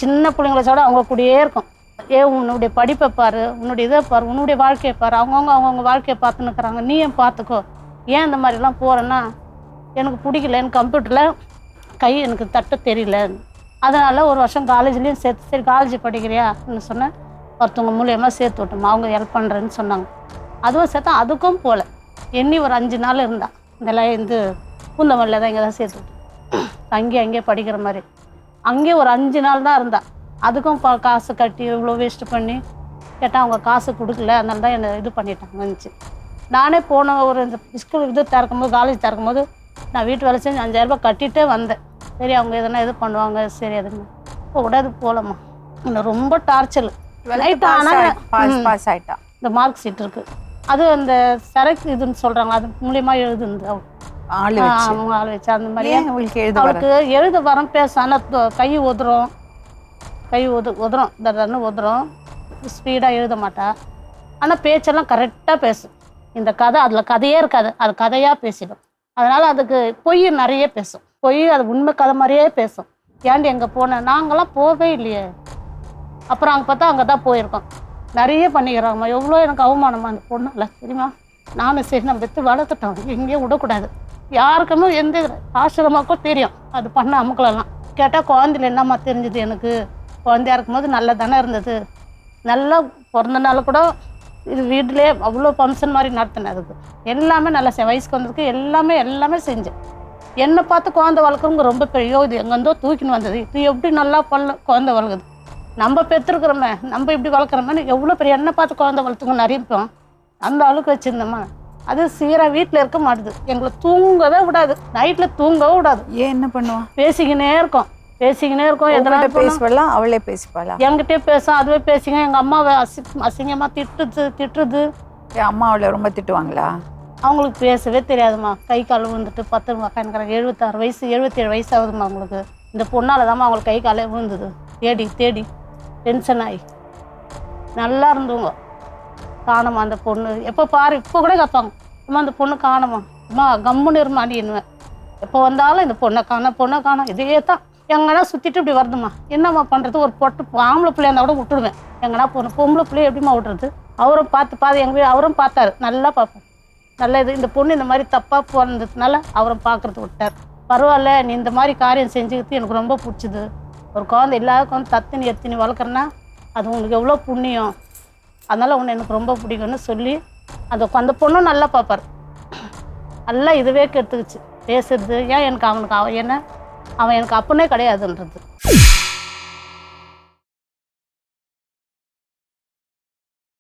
சின்ன பிள்ளைங்களோட அவங்க கூடயே இருக்கும். உன்னுடைய படிப்பை பாரு, உன்னுடைய இதை பாரு, உன்னுடைய வாழ்க்கையை பாரு, அவங்கவுங்க வாழ்க்கையை பார்த்துன்னு இருக்கிறாங்க, நீ ஏன் பார்த்துக்கோ, ஏன் இந்த மாதிரிலாம் போகிறேன்னா எனக்கு பிடிக்கல, எனக்கு கம்ப்யூட்டரில் எனக்கு தட்ட தெரியல, அதனால் ஒரு வருஷம் காலேஜ்லேயும் சேர்த்து சரி காலேஜ் படிக்கிறியான்னு சொன்னேன். ஒருத்தவங்க மூலியமாக சேர்த்து விட்டோம்மா, அவங்க ஹெல்ப் பண்ணுறேன்னு சொன்னாங்க. அதுவும் சேர்த்தா அதுக்கும் போகல. ஒரு 5 நாள் இருந்தா இந்த பூந்தமல்லியில் தான் இங்கே தான் சேர்த்து விட்டேன். அங்கேயே படிக்கிற மாதிரி அங்கேயே ஒரு 5 நாள் தான் இருந்தா. அதுக்கும் காசு கட்டி இவ்வளோ வேஸ்ட்டு பண்ணி கேட்டால் அவங்க காசு கொடுக்கல, அதனால தான் என்னை இது பண்ணிட்டாங்கன்னுச்சு. நானே போன ஒரு இந்த ஸ்கூல் இது திறக்கும்போது காலேஜ் திறக்கும்போது நான் வீட்டு வேலை செஞ்சு 5000 ரூபாய் கட்டிகிட்டே வந்தேன். சரி அவங்க எதனா இது பண்ணுவாங்க, சரி அதுன்னு இப்போ கூட அது போகலம்மா. இன்னும் ரொம்ப டார்ச்சர். பாஸ் ஆகிட்டா. இந்த மார்க் ஷீட் இருக்குது, அது அந்த சரக்கு இதுன்னு சொல்கிறாங்க, அது மூலியமாக எழுதுந்து அவங்க ஆள் வச்சு அந்த மாதிரி அவளுக்கு எழுத வரோம் பேச. ஆனால் கை உதறும், தன்னு உதறும், ஸ்பீடாக எழுத மாட்டா. ஆனால் பேச்செல்லாம் கரெக்டாக பேசும். இந்த கதை அதில் கதையே இருக்காது, அது கதையாக பேசிடும். அதனால் அதுக்கு பொய் நிறைய பேசும். பொய் அது உண்மை கதை மாதிரியே பேசும். ஏன்டி எங்கே போனேன், நாங்களாம் போகவே இல்லையே. அப்புறம் அங்கே பார்த்தா அங்கே தான் போயிருக்கோம். நிறைய பண்ணிக்கிறாங்கம்மா. எவ்வளோ எனக்கு அவமானமா அந்த பொண்ணு இல்லை தெரியுமா. நானும் சரி நம்ம எடுத்து வளர்த்துட்டோம், எங்கேயும் விடக்கூடாது. யாருக்குமே எந்த ஆசிரமாக்கும் தெரியும் அது பண்ண அமுக்கலெல்லாம். கேட்டால் குழந்தையில என்னம்மா தெரிஞ்சுது, எனக்கு குழந்தையா இருக்கும்போது நல்லா தானே இருந்தது, நல்லா பிறந்த நாள் கூட இது வீட்டிலே அவ்வளோ ஃபங்க்ஷன் மாதிரி நடத்தினேன். அதுக்கு எல்லாமே நல்லா வயசுக்கு வந்ததுக்கு எல்லாமே செஞ்சேன். என்னை பார்த்து குழந்தை வளர்க்குறவங்க ரொம்ப பெரிய இது எங்கேருந்தோ தூக்கின்னு வந்தது. இது எப்படி நல்லா குழந்தை வளர்க்குது, நம்ம பெற்றுருக்குறோமே, நம்ம இப்படி வளர்க்குறோமே, எவ்வளோ பெரிய என்னை பார்த்து குழந்தை வளர்த்துங்க நிறையப்போம். அந்த அளவுக்கு வச்சுருந்தோம்மா. அது சீராக வீட்டில் இருக்க மாட்டுது, எங்களை தூங்கவே விடாது, நைட்டில் தூங்கவே விடாது. ஏன் என்ன பண்ணுவான், பேசிக்கினே இருக்கோம். எதனா பேசுவலாம், அவளே பேசிப்பாளா, என்கிட்டே பேசும், அதுவே பேசிங்க. எங்கள் அம்மாவை அசிங்கமாக திட்டுது. அம்மா அவளை ரொம்ப திட்டுவாங்களா? அவங்களுக்கு பேசவே தெரியாதுமா. கை கால் விழுந்துட்டு 10 உக்காந்துக்கிறாங்க. 76 வயசு 77 வயசு ஆகுதுமா அவங்களுக்கு. இந்த பொண்ணால் தான்மா அவங்களுக்கு கை காலே விழுந்தது. தேடி டென்ஷன் ஆகி நல்லா இருந்தவங்க காணுமா அந்த பொண்ணு. எப்போ பாரு இப்போ கூட கேட்பாங்க, அம்மா அந்த பொண்ணு காணுமா, அம்மா கம்முன்னு இருமாடி என்னவேன். எப்போ வந்தாலும் இந்த பொண்ணை காணும் இதே தான். எங்கன்னா சுற்றிட்டு இப்படி வருதுமா, என்னம்மா பண்ணுறது. ஒரு ஆம்பளை பிள்ளையா இருந்தால் கூட விட்டுடுவேன். எங்கன்னா போகணும், பொம்பளை பிள்ளைய எப்படிமா விட்டுறது. அவரும் பார்த்து எங்கள் வீடு அவரும் பார்த்தாரு, நல்லா பார்ப்போம். நல்ல இது இந்த பொண்ணு இந்த மாதிரி தப்பாக போனதுனால அவரும் பார்க்குறது விட்டார். பரவாயில்ல, நீ இந்த மாதிரி காரியம் செஞ்சுக்கிட்டு எனக்கு ரொம்ப பிடிச்சிது. ஒரு குழந்தை இல்லாத தத்தினி எத்தினி வளர்க்குறேன்னா அது உங்களுக்கு எவ்வளோ புண்ணியம், அதனால் உன்னை எனக்கு ரொம்ப பிடிக்கும்னு சொல்லி அந்த பொண்ணும் நல்லா பார்ப்பார். நல்லா இதுவே கெடுத்துக்குச்சு பேசுறது. ஏன் எனக்கு அவன் எனக்கு அப்பனே கிடையாதுன்றது.